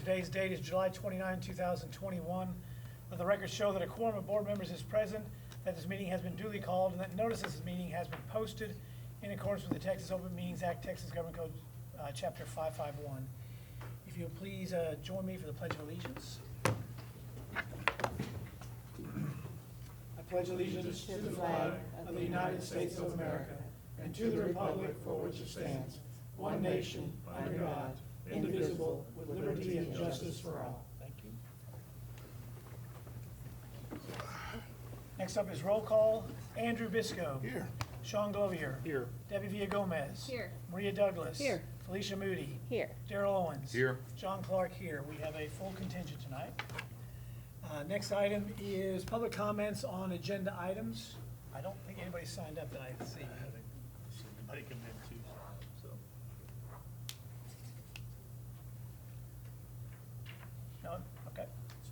Today's date is July 29, 2021. Let the record show that a quorum of board members is present, that this meeting has been duly called, and that notice of this meeting has been posted in accordance with the Texas Open Meetings Act, Texas Government Code, Chapter 551. If you'll please join me for the Pledge of Allegiance. I pledge allegiance to the flag of the United States of America and to the republic for which it stands, one nation, under God, indivisible, with liberty and justice for all. Thank you. Next up is roll call. Andrew Bisco. Here. Sean Glovier. Here. Debbie Villagomez. Here. Maria Douglas. Here. Felicia Moody. Here. Daryl Owens. Here. John Clark here. We have a full contingent tonight. Next item is public comments on agenda items. I don't think anybody signed up that I see. Anybody come in too, so. No? Okay. It's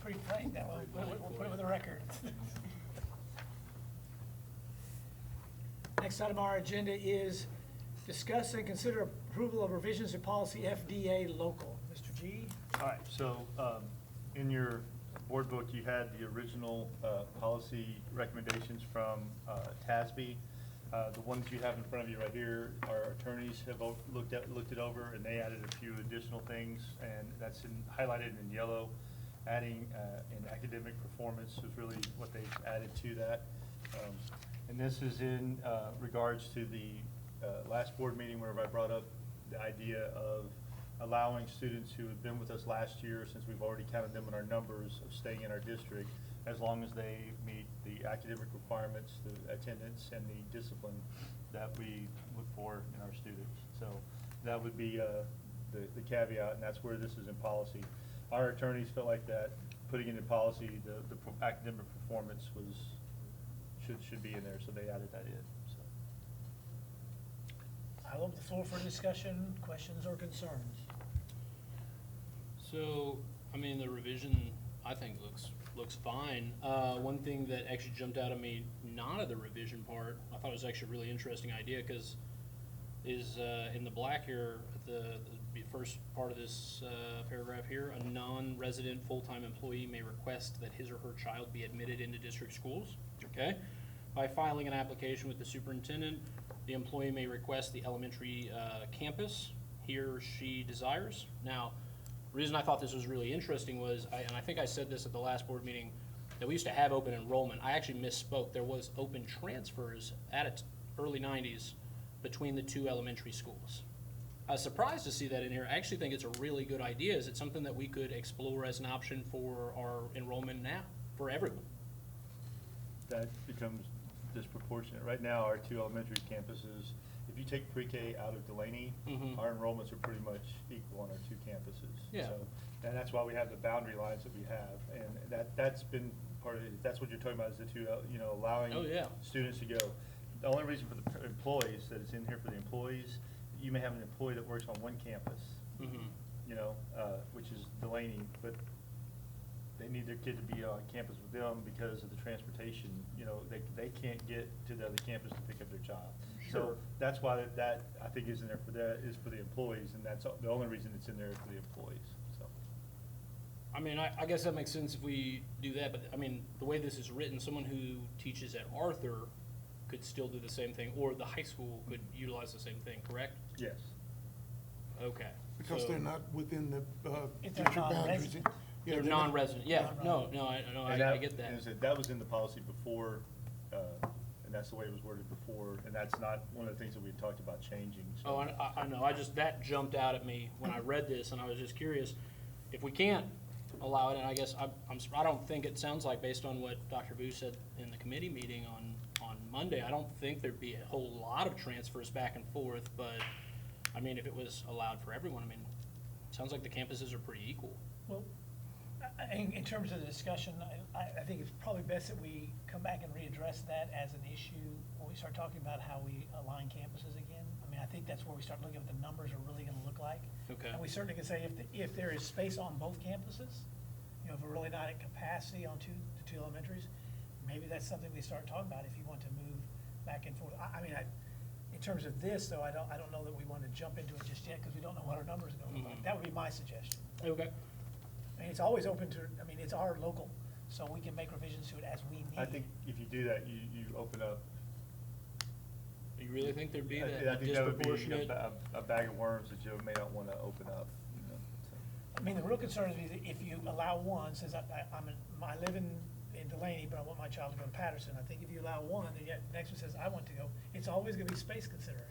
Pretty plain. That one. We'll put it with the record. Next item on our agenda is discuss and consider approval of revisions to policy FDA local. Mr. G? All right, so in your board book, you had the original policy recommendations from TASB. The ones you have in front of you right here, our attorneys have looked it over, and they added a few additional things, and that's highlighted in yellow. Adding in academic performance is really what they've added to that. And this is in regards to the last board meeting where I brought up the idea of allowing students who have been with us last year, since we've already counted them in our numbers of staying in our district, as long as they meet the academic requirements, the attendance, and the discipline that we look for in our students. So that would be the caveat, and that's where this is in policy. Our attorneys felt like that putting it in policy, the academic performance should be in there, so they added that in. So. I'll open the floor for discussion, questions, or concerns. So, I mean, the revision, I think, looks fine. One thing that actually jumped out at me, not of the revision part, I thought it was actually a really interesting idea, because is in the black here, the first part of this paragraph here, a non-resident full-time employee may request that his or her child be admitted into district schools, okay? By filing an application with the superintendent, the employee may request the elementary campus he or she desires. Now, the reason I thought this was really interesting was, and I think I said this at the last board meeting, that we used to have open enrollment. I actually misspoke. There was open transfers at its early 90s between the two elementary schools. I was surprised to see that in here. I actually think it's a really good idea. Is it something that we could explore as an option for our enrollment now, for everyone? That becomes disproportionate. Right now, our two elementary campuses, if you take pre-K out of Delaney, our enrollments are pretty much equal on our two campuses. Yeah. So, and that's why we have the boundary lines that we have, and that's been part of it. That's what you're talking about, is the two, allowing students to go. The only reason for the employees that it's in here for the employees, you may have an employee that works on one campus, which is Delaney, but they need their kid to be on campus with them because of the transportation. They can't get to the other campus to pick up their child. Sure. So that's why that I think is in there for that, is for the employees, and that's the only reason it's in there for the employees. So. I mean, I guess that makes sense if we do that, but I mean, the way this is written, someone who teaches at Arthur could still do the same thing, or the high school could utilize the same thing, correct? Yes. Okay. Because so they're not within the If they're district boundaries. non-resident. they're non-resident. Yeah, no, I get that. And that was in the policy before, and that's the way it was worded before, and that's not one of the things that we talked about changing. So. Oh, I know. That jumped out at me when I read this, and I was just curious if we can't allow it. And I guess I don't think it sounds like, based on what Dr. Boo said in the committee meeting on Monday, I don't think there'd be a whole lot of transfers back and forth. But I mean, if it was allowed for everyone, I mean, it sounds like the campuses are pretty equal. Well, in terms of the discussion, I think it's probably best that we come back and readdress that as an issue when we start talking about how we align campuses again. I mean, I think that's where we start looking at what the numbers are really going to look like. Okay. And we certainly can say if there is space on both campuses, if we're really not at capacity on the two elementaries, maybe that's something we start talking about if you want to move back and forth. I mean, in terms of this, though, I don't know that we want to jump into it just yet because we don't know what our numbers are going to look like. That would be my suggestion. Okay. And it's always open to, I mean, it's our local, so we can make revisions to it as we need. I think if you do that, you open up. You really think there'd be I that think that would be disproportionate? a bag of worms that you may not want to open up, you know, so. I mean, the real concern is if you allow one, since I live in Delaney, but I want my child to go to Patterson, I think if you allow one, then yet the next one says, I want to go, it's always gonna be space considerations.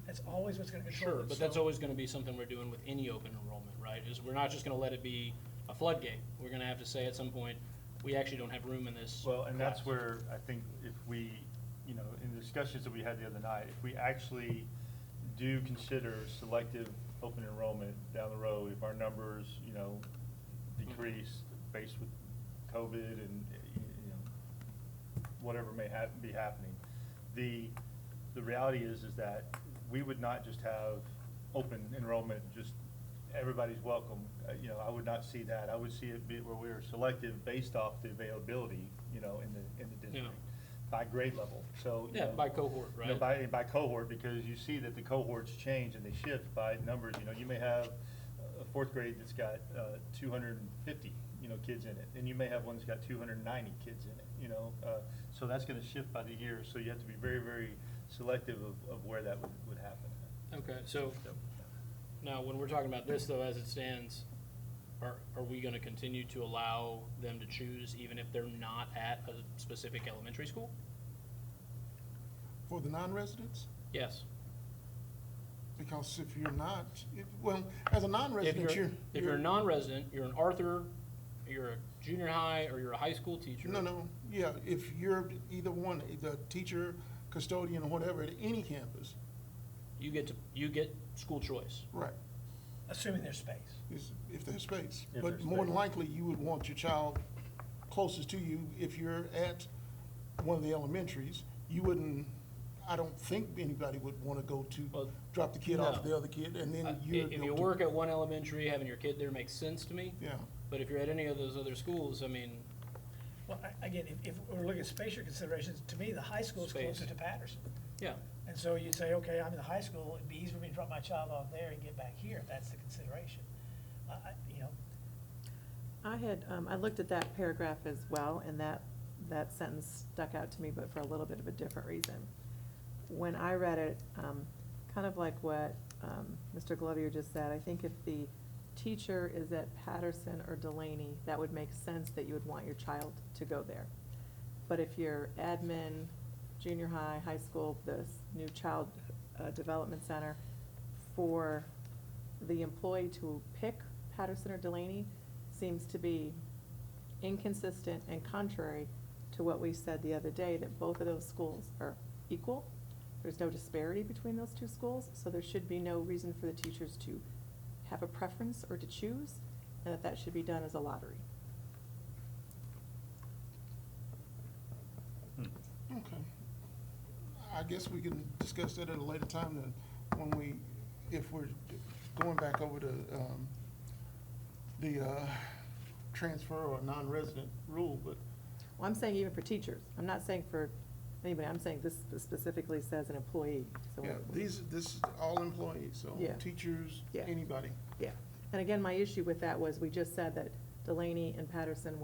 That's always what's gonna control it. Sure, but that's So- always gonna be something we're doing with any open enrollment, right? Is we're not just gonna let it be a floodgate. We're gonna have to say at some point, we actually don't have room in this Well, and that's class. where I think if we, you know, in the discussions that we had the other night, if we actually do consider selective open enrollment down the road, if our numbers, you know, decrease based with COVID and, you know, whatever may be happening, the reality is that we would not just have open enrollment, just everybody's welcome. You know, I would not see that. I would see it be where we are selective based off the availability, you know, in the district, by grade level, so. you Yeah, know, by cohort, you know, right? by cohort, because you see that the cohorts change and they shift by numbers. You know, you may have a fourth grade that's got 250, you know, kids in it, and you may have one that's got 290 kids in it, you know. So that's gonna shift by the year, so you have to be very, very selective of where that would happen. Okay, so now, when we're talking about this though, as it stands, are we gonna continue to allow them to choose even if they're not at a specific elementary school? For the non-residents, Yes. because if you're not, well, as a non-resident, If you're a non-resident, you're an Arthur, you're a junior high, or you're a high school teacher. No, yeah, if you're either one, the teacher, custodian, or whatever, at any campus, You get school choice. right, Assuming there's space. if there's space. If But there's more than space. likely, you would want your child closest to you. If you're at one of the elementaries, you wouldn't, I don't think anybody would want to go to, Well, drop the kid off no. the other kid, and then you If you work at one elementary, having your kid there makes sense to me. Yeah, But if you're at any of those other schools, I mean, Well, again, if we're looking at spatial considerations, to me, the high school is Space. closer to Patterson. yeah. And so you'd say, okay, I'm in the high school, it'd be easier for me to drop my child off there and get back here, if that's the consideration. You know, I looked at that paragraph as well, and that sentence stuck out to me, but for a little bit of a different reason. When I read it, kind of like what Mr. Glover just said, I think if the teacher is at Patterson or Delaney, that would make sense that you would want your child to go there. But if you're admin, junior high, high school, this new child development center, for the employee to pick Patterson or Delaney seems to be inconsistent and contrary to what we said the other day, that both of those schools are equal. There's no disparity between those two schools, so there should be no reason for the teachers to have a preference or to choose, and that should be done as a lottery. okay. I guess we can discuss that at a later time, then, when if we're going back over the transfer or non-resident rule, but Well, I'm saying even for teachers. I'm not saying for anybody. I'm saying this specifically says an employee. So yeah, this is all employees, so Yeah. teachers, Yeah. anybody. Yeah, and again, my issue with that was, we just said that Delaney and Patterson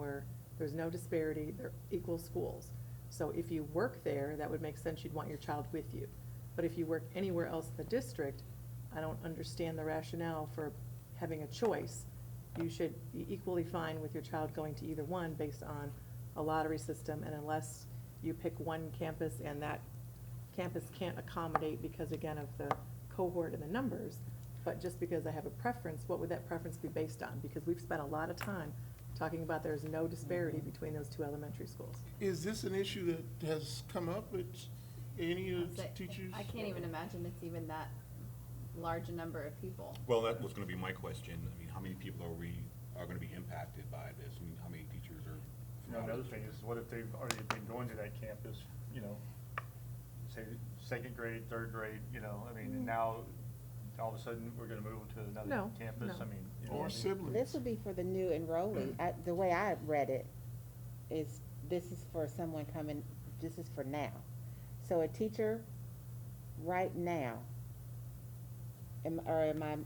there's no disparity, they're equal schools. So if you work there, that would make sense, you'd want your child with you. But if you work anywhere else in the district, I don't understand the rationale for having a choice. You should be equally fine with your child going to either one based on a lottery system, and unless you pick one campus and that campus can't accommodate because, again, of the cohort and the numbers, but just because I have a preference, what would that preference be based on? Because we've spent a lot of time talking about there's no disparity between those two elementary schools. Is this an issue that has come up with any of the So, teachers? I can't even imagine it's even that large a number of people. Well, that was gonna be my question. I mean, how many people are gonna be impacted by this? I mean, how many teachers are? You know, another thing is, what if they've already been going to that campus, you know, say, second grade, third grade, you know, I mean, and now, all of a sudden, we're gonna move them to another No, campus, no. I mean. you know, Or I mean, siblings? This would be for the new enrollee. The way I read it is, this is for someone coming, this is for now. So a teacher right now, am I,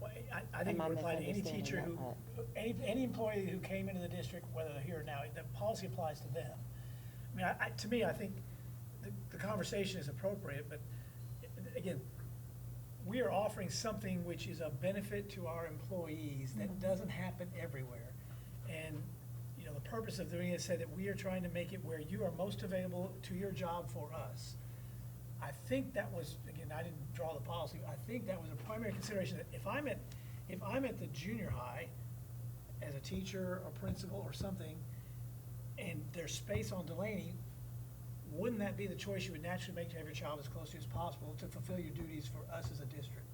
Well, I think it Am I would apply to any misunderstanding teacher that who, part? any employee who came into the district, whether they're here or now, the policy applies to them. I mean, to me, I think the conversation is appropriate, but again, we are offering something which is a benefit to our employees that doesn't happen everywhere. And, you know, the purpose of doing it said that we are trying to make it where you are most available to your job for us. I think that was, again, I didn't draw the policy, I think that was a primary consideration, that if I'm at the junior high as a teacher or principal or something, and there's space on Delaney, wouldn't that be the choice you would naturally make to have your child as close to you as possible to fulfill your duties for us as a district?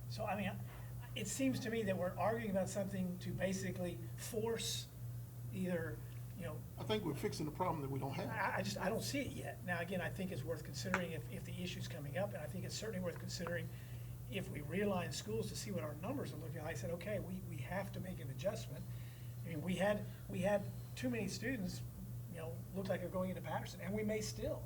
So, I mean, it seems to me that we're arguing about something to basically force either, you know, I think we're fixing the problem that we don't have. I don't see it yet. Now, again, I think it's worth considering if the issue's coming up, and I think it's certainly worth considering if we realign schools to see what our numbers are looking like. I said, okay, we have to make an adjustment. I mean, we had too many students, you know, look like they're going into Patterson, and we may still.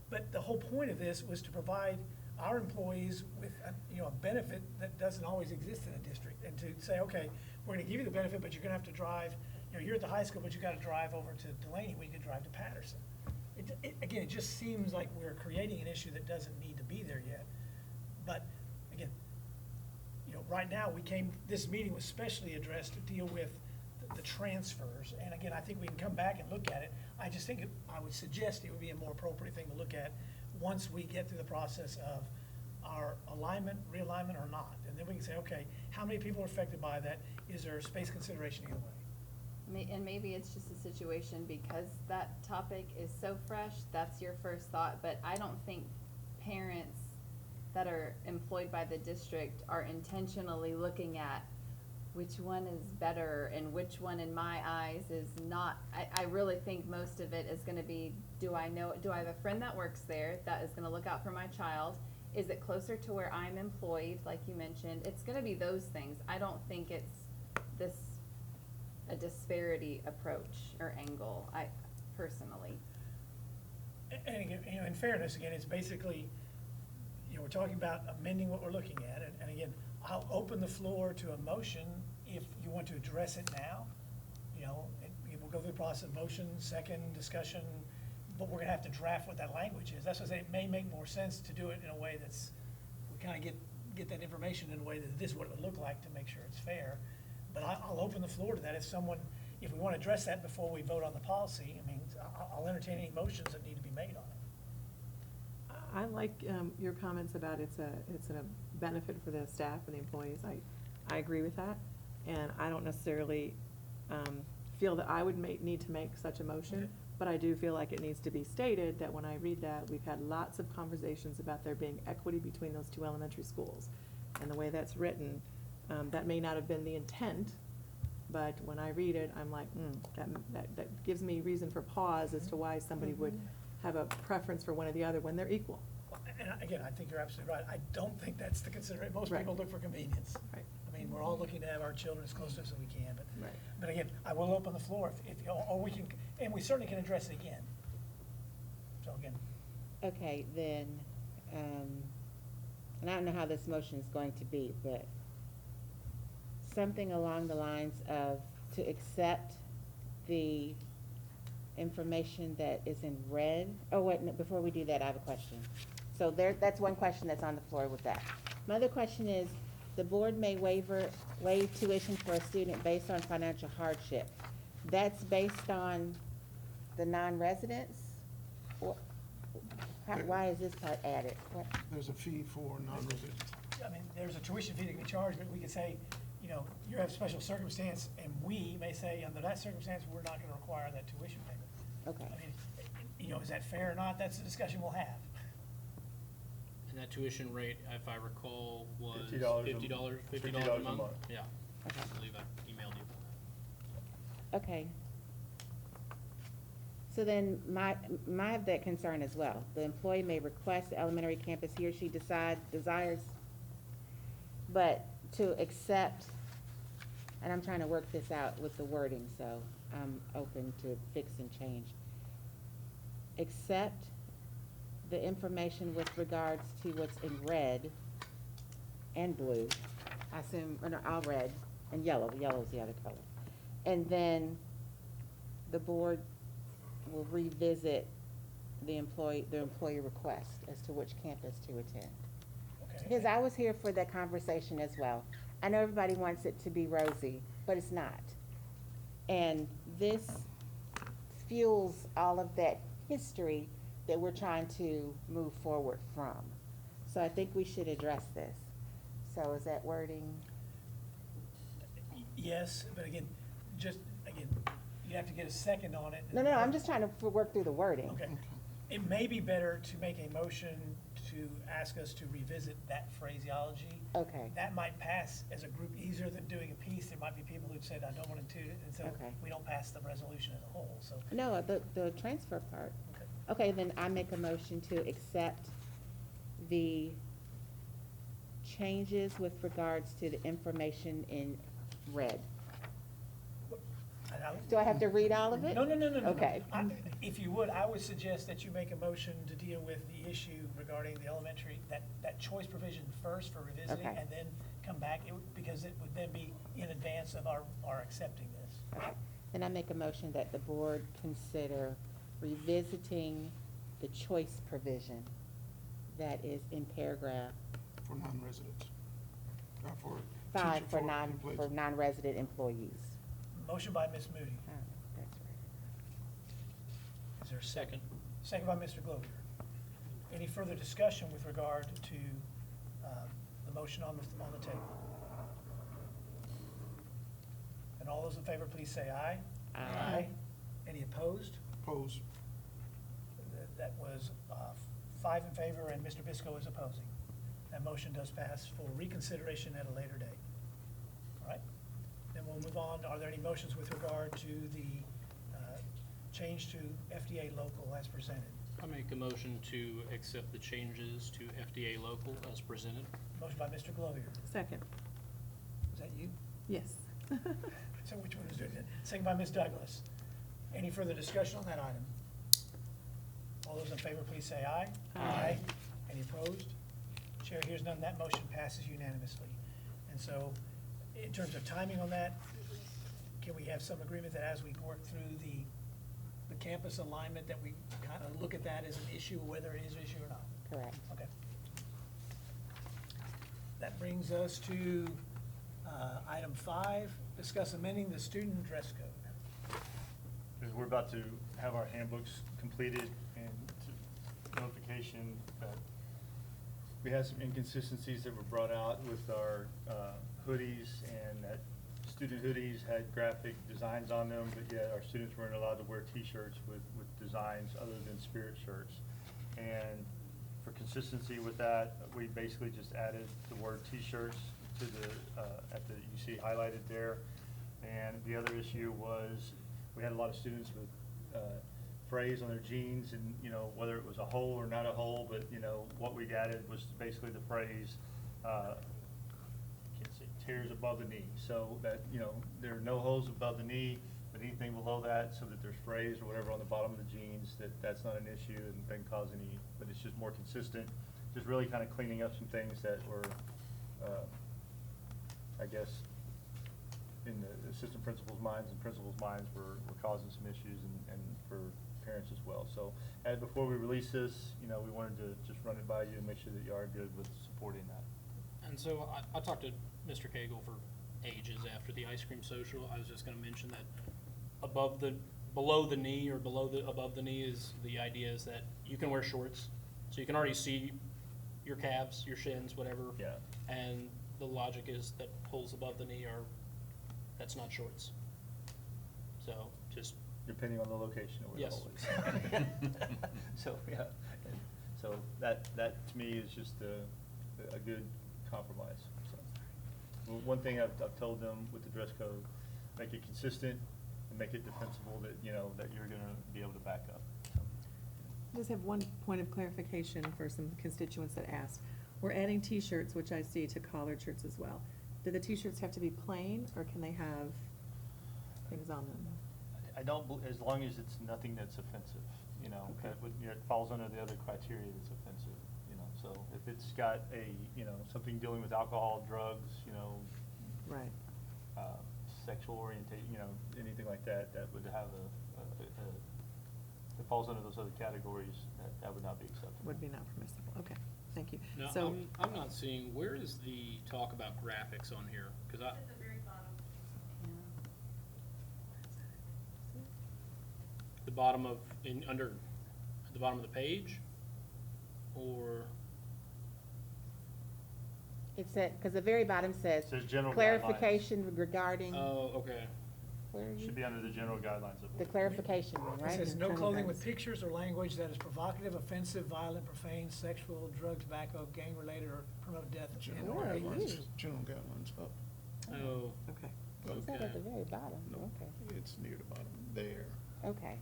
But the whole point of this was to provide our employees with, you know, a benefit that doesn't always exist in a district, and to say, okay, we're gonna give you the benefit, but you're gonna have to drive, you know, you're at the high school, but you gotta drive over to Delaney, we could drive to Patterson. Again, it just seems like we're creating an issue that doesn't need to be there yet. But, again, you know, right now, this meeting was specially addressed to deal with the transfers, and again, I think we can come back and look at it. I just think, I would suggest it would be a more appropriate thing to look at once we get through the process of our alignment, realignment, or not. And then we can say, okay, how many people are affected by that? Is there a space consideration either way? And maybe it's just a situation because that topic is so fresh, that's your first thought, but I don't think parents that are employed by the district are intentionally looking at which one is better and which one in my eyes is not. I really think most of it is gonna be, do I have a friend that works there that is gonna look out for my child? Is it closer to where I'm employed, like you mentioned? It's gonna be those things. I don't think it's a disparity approach or angle, personally. And again, you know, in fairness, again, it's basically, you know, we're talking about amending what we're looking at, and again, I'll open the floor to a motion if you want to address it now. You know, we'll go through the process of motion, second, discussion, but we're gonna have to draft what that language is. That's what I say, it may make more sense to do it in a way that's, we kinda get that information in a way that this is what it would look like to make sure it's fair. But I'll open the floor to that if we wanna address that before we vote on the policy. I mean, I'll entertain any motions that need to be made on it. I like your comments about it's a benefit for the staff and the employees. I agree with that, and I don't necessarily feel that I would need to make such a motion, Okay. but I do feel like it needs to be stated that when I read that, we've had lots of conversations about there being equity between those two elementary schools. And the way that's written, that may not have been the intent, but when I read it, I'm like, that gives me reason for pause as to why somebody would have a preference for one or the other when they're equal. And again, I think you're absolutely right. I don't think that's the consideration. Most Right. people look for convenience. Right. I mean, we're all looking to have our children as close to us as we can, Right. but again, I will open the floor or we can, and we certainly can address it again. So again, Okay, then, and I don't know how this motion is going to be, but something along the lines of to accept the information that is in red. Oh, wait, no, before we do that, I have a question. So that's one question that's on the floor with that. My other question is, the board may waive tuition for a student based on financial hardship. That's based on the non-residents? Why is this part added? There's a fee for non-residents. I mean, there's a tuition fee that can be charged, but we could say, you know, you have special circumstance, and we may say, under that circumstance, we're not gonna require that tuition payment. Okay. I mean, you know, is that fair or not? That's a discussion we'll have. And that tuition rate, if I recall, was $50 $50 a month? Yeah, Okay. I believe I emailed you. Okay. So then, I have that concern as well. The employee may request the elementary campus he or she desires, but to accept, and I'm trying to work this out with the wording, so I'm open to fix and change. Accept the information with regards to what's in red and blue I assume, or no, all red, and yellow is the other color. And then the board will revisit the employee request as to which campus to attend. Okay. Because I was here for that conversation as well. I know everybody wants it to be rosy, but it's not. And this fuels all of that history that we're trying to move forward from. So I think we should address this. So is that wording? Yes, but again, you have to get a second on it. No, I'm just trying to work through the wording. Okay. It may be better to make a motion to ask us to revisit that phraseology. Okay. That might pass as a group easier than doing a piece. There might be people who've said, I don't want to do it, and so Okay. we don't pass the resolution as a whole, so. No, the transfer part. Okay. Okay, then I make a motion to accept the changes with regards to the information in red. And Do I have to read all of it? No. Okay. If you would, I would suggest that you make a motion to deal with the issue regarding the elementary, that choice provision first for revisiting, Okay. and then come back, because it would then be in advance of our accepting this. Okay. Then I make a motion that the board consider revisiting the choice provision that is in paragraph For non-residents. For 5 teacher- for employees. for non-resident employees. Motion by Ms. Moody. Oh, that's right. Is there a second? Second. Second by Mr. Glover. Any further discussion with regard to the motion on the table? And all those in favor, please say aye. Aye. Any opposed? Opposed. That was 5 in favor, and Mr. Bisco is opposing. That motion does pass for reconsideration at a later date. All right? Then we'll move on. Are there any motions with regard to the change to FDA local as presented? I make a motion to accept the changes to FDA local as presented. Motion by Mr. Glover. Second, Is that you? yes. So which one is it? Second by Ms. Douglas. Any further discussion on that item? All those in favor, please say aye. Aye. Any opposed? Chair hears none. That motion passes unanimously. And so, in terms of timing on that, can we have some agreement that as we work through the campus alignment, that we kind of look at that as an issue, whether it is an issue or not? Correct. Okay. That brings us to item 5, discuss amending the student dress code. Because we're about to have our handbooks completed, and notification that we had some inconsistencies that were brought out with our hoodies, and that student hoodies had graphic designs on them, but yet our students weren't allowed to wear T-shirts with designs other than spirit shirts. And for consistency with that, we basically just added the word T-shirts to you see highlighted there. And the other issue was, we had a lot of students with phrase on their jeans, and, whether it was a hole or not a hole, but, what we added was basically the phrase, can't say, tears above the knee. So that, there are no holes above the knee, but anything below that, so that there's phrase or whatever on the bottom of the jeans, that's not an issue and doesn't cause any, but it's just more consistent. Just really kind of cleaning up some things that were, I guess, in the assistant principal's minds and principal's minds were causing some issues, and for parents as well. So, before we release this, we wanted to just run it by you and make sure that you are good with supporting that. And so I talked to Mr. Cagle for ages after the ice cream social. I was just gonna mention that below the knee or above the knee is, the idea is that you can wear shorts, so you can already see your calves, your shins, whatever. Yeah. And the logic is that holes above the knee that's not shorts. So just, Depending on the location of where the Yes. hole is. So, yeah, so that to me is just a good compromise, so. One thing I've told them with the dress code, make it consistent and make it defensible, that, that you're gonna be able to back up. I just have one point of clarification for some constituents that asked. We're adding T-shirts, which I see, to collared shirts as well. Do the T-shirts have to be plain, or can they have things on them? I don't, as long as it's nothing that's offensive, Okay. that would, it falls under the other criteria that's offensive, So if it's got a, you know, something dealing with alcohol, drugs, you know, Right. sexual orientation, you know, anything like that, that would have that falls under those other categories, that would not be acceptable. Would be not permissible. Okay, thank you. Now, So, I'm not seeing, where is the talk about graphics on here? Cause I, the bottom of, at the bottom of the page? Or, It said, because the very bottom says, Says general guidelines. clarification regarding, oh, okay. where are you? Should be under the general guidelines of. The clarification one, It right? says, In no terms of clothing guidance. with pictures or language that is provocative, offensive, violent, profane, sexual, drug, tobacco, gang-related, or promote death and General or hate. Really? guidelines, general guidelines up. Oh, okay. Is that at okay. the very bottom? No, Okay, it's near the bottom there. okay.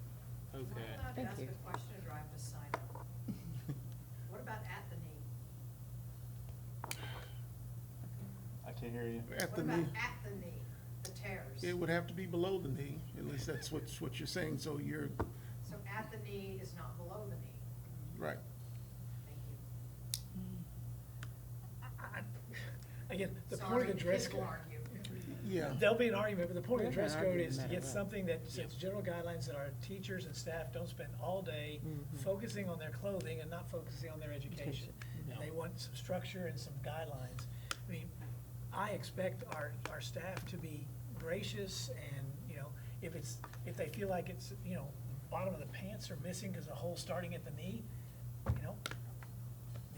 Okay. Am I allowed to Thank ask you. a question, or do I have to sign up? What about at the knee? I can't hear you. At the What about knee, at the knee, the tears? it would have to be below the knee, at least that's what you're saying, so you're, So at the knee is not below the knee. right. Thank you. Again, the point Sorry, of the dress kids will code. argue. Yeah, There'll be an argument, but the point of the There's dress an code argument is to no get matter what. something that sets general guidelines that our teachers and staff don't spend all day focusing on their clothing and not focusing on their education. Education. And they want some structure and some guidelines. I mean, I expect our staff to be gracious and, you know, if they feel like it's, you know, the bottom of the pants are missing because the hole's starting at the knee, you know,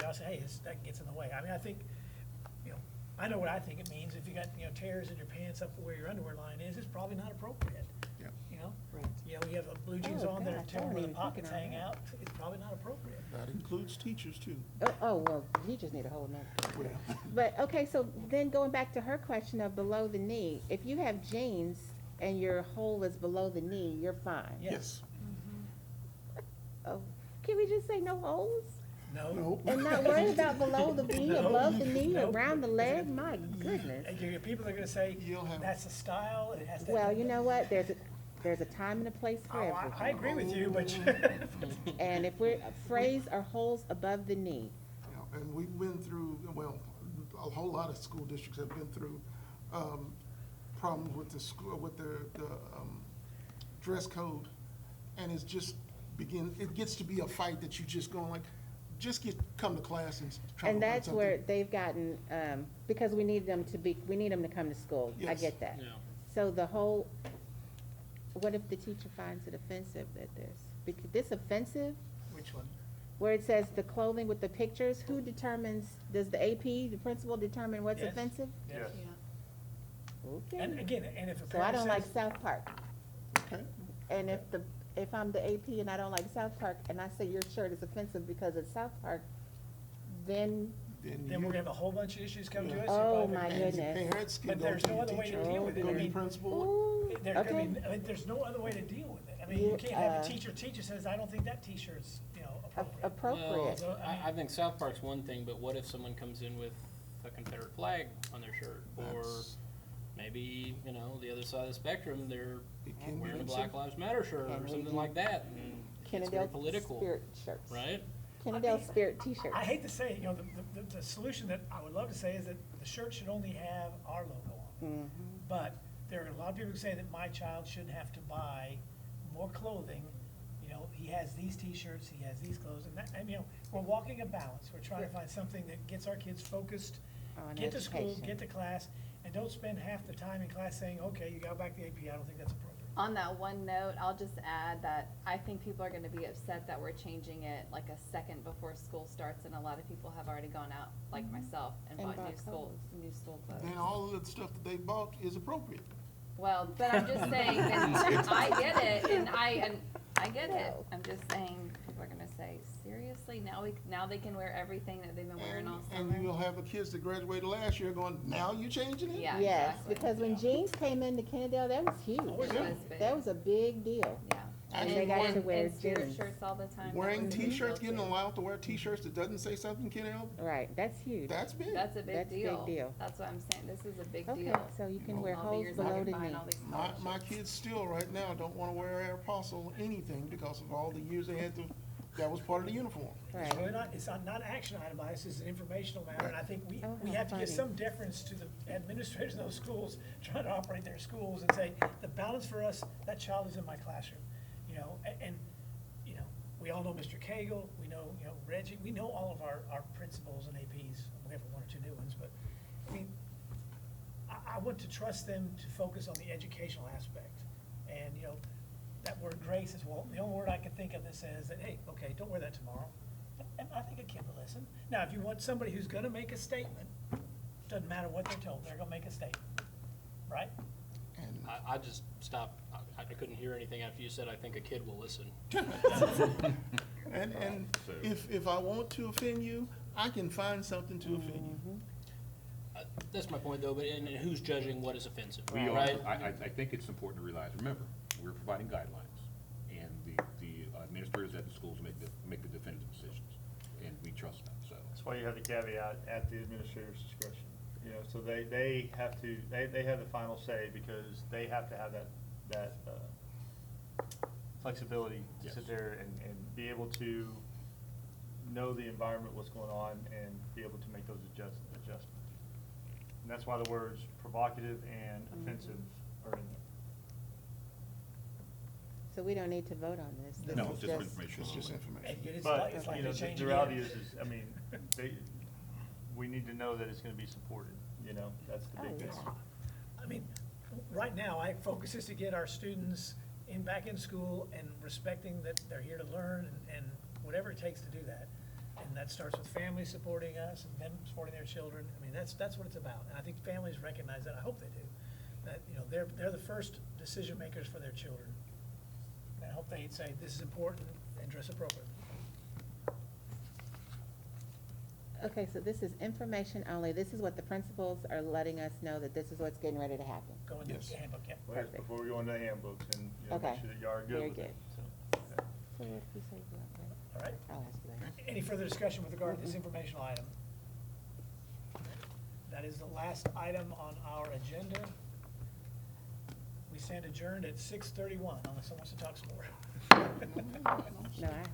you know, say, hey, that gets in the way. I mean, I think, you know, I know what I think it means. If you got, you know, tears in your pants up where your underwear line is, it's probably not appropriate. yeah. You know? Right. You know, you have blue jeans Oh, on that are gosh, I tearing where the wasn't even pockets thinking hang on out, it's probably not appropriate. That includes teachers too. Well, teachers need a whole nother. Well, But, okay, so then going back to her question of below the knee, if you have jeans and your hole is below the knee, you're fine. yes, Oh, can we just say no holes? No. nope. And not worry about below the knee, No. above the knee, Nope. around the leg? My goodness. And people are gonna say, You'll have- that's the style, it has to. Well, you know what? There's a time and a place Oh, for everything. I agree with you, but. And if we're, phrase or holes above the knee, Yeah, and we've been through, well, a whole lot of school districts have been through, problems with the school, with the dress code. And it's just it gets to be a fight that you just going like, just come to class and try to and find that's something. where they've gotten, because we need them to come to school. I Yes. get that. Yeah. So the whole, what if the teacher finds it offensive that this offensive? Which one? Where it says the clothing with the pictures, who determines, does the AP, the principal determine what's Yes. offensive? Yes. And Okay. again, and if a So I parent don't like says, South Park. Okay, And if I'm the AP and I don't like South Park and I say your shirt is offensive because it's South Park, then, then you- we're gonna have a whole bunch of issues come to us. Oh, You're my probably- and your goodness. parents can But go there's to no your other way to teacher, deal with it. go I to the mean, principal. ooh, There, I okay. mean, there's no other way to deal with it. I mean, you can't have a You, teacher says, I don't think that t-shirt's, you know, appropriate. Appropriate. Well, I think South Park's one thing, but what if someone comes in with a Confederate flag on their shirt? Or That's- maybe, you know, the other side of the spectrum, they're It can be wearing a considered. Black Lives Matter shirt Can or we something do like that, and it's very Kennedale political, Spirit shirts. right? Kennedale Spirit t-shirts. I hate to say it, you know, the solution that I would love to say is that the shirt should only have our logo on it. Mhm. But there are a lot of people who say that my child shouldn't have to buy more clothing. You know, he has these t-shirts, he has these clothes, and you know, we're walking a balance. We're trying to find something that gets our kids focused, On get to school, education. get to class, and don't spend half the time in class saying, okay, you got back to AP, I don't think that's appropriate. On that one note, I'll just add that I think people are gonna be upset that we're changing it like a second before school starts, and a lot of people have already gone out, like myself, and And bought bought new school clothes. Then all of the stuff that they bought is appropriate. Well, but I'm just saying, and I get it, and I get it. I'm just saying, people are gonna say, seriously, now they can wear everything that they've been wearing all And you'll summer? have the kids that graduated last year going, now you changing it? Yeah, Yes, exactly. because when jeans came into Kennedale, that was huge. Oh, It yeah. was big. That was a big deal. Yeah. And they got and- to wear and spirit jeans. shirts all the time. That Wearing was a big t-shirts, deal, getting too. allowed to wear t-shirts that doesn't say something, Kennel, Right, that's huge. that's big. That's a big That's a big deal. deal. That's what I'm saying, this is a big Okay, deal. so you can wear All the holes years below I've the been buying knee. all these My color my shirts. kids still right now don't wanna wear Air Apostle anything because of all the years they had to That was part of the uniform. It's really Right. not, it's not action item, this is an informational matter, and I think Oh, we how have to give funny. some deference to the administrators of those schools trying to operate their schools and say, the balance for us, that child is in my classroom, you know, and, you know, we all know Mr. Cagle, we know, you know, Reggie, we know all of our principals and APs, we have one or two new ones, but, I mean, I want to trust them to focus on the educational aspect. And, you know, that word grace is, well, the only word I can think of that says that, hey, okay, don't wear that tomorrow. And I think a kid will listen. Now, if you want somebody who's gonna make a statement, doesn't matter what they're told, they're gonna make a statement, right? And I just stopped, I couldn't hear anything after you said, I think a kid will listen. And So- if I want to offend you, I can find something to offend you. That's my point though, but and who's judging what is offensive, We are, right? I think it's important to realize, remember, we're providing guidelines, and the administrators at the schools make the definitive decisions, and we trust them, so. That's why you have the caveat at the administrator's discretion. You know, so they have to, they have the final say because they have to have that flexibility to Yes. sit there and be able to know the environment, what's going on, and be able to make those adjustments. And that's why the words provocative and offensive are in there. So we don't need to vote on this? This No, is it's just information. It's just And information. it's But, like, it's like you know, they change the again. reality is, I mean, we need to know that it's gonna be supported, you know, that's the Oh, big thing. yeah. I mean, right now, I focus is to get our students back in school and respecting that they're here to learn and whatever it takes to do that. And that starts with families supporting us and them supporting their children. I mean, that's what it's about. And I think families recognize that. I hope they do. That, you know, they're the first decision makers for their children. And I hope they say, this is important and dress appropriately. Okay, so this is information only. This is what the principals are letting us know that this is what's getting ready to happen. Go in the Yes. handbook, yeah. Well, Perfect. before we go into the handbooks and, you know, Okay. make sure that you are good Very with it, good. so. So what did you say about that? All right. I'll ask you later. Any further discussion with regard to this informational item? That is the last item on our agenda. We stand adjourned at 6:31, unless someone wants to talk some more. No, I.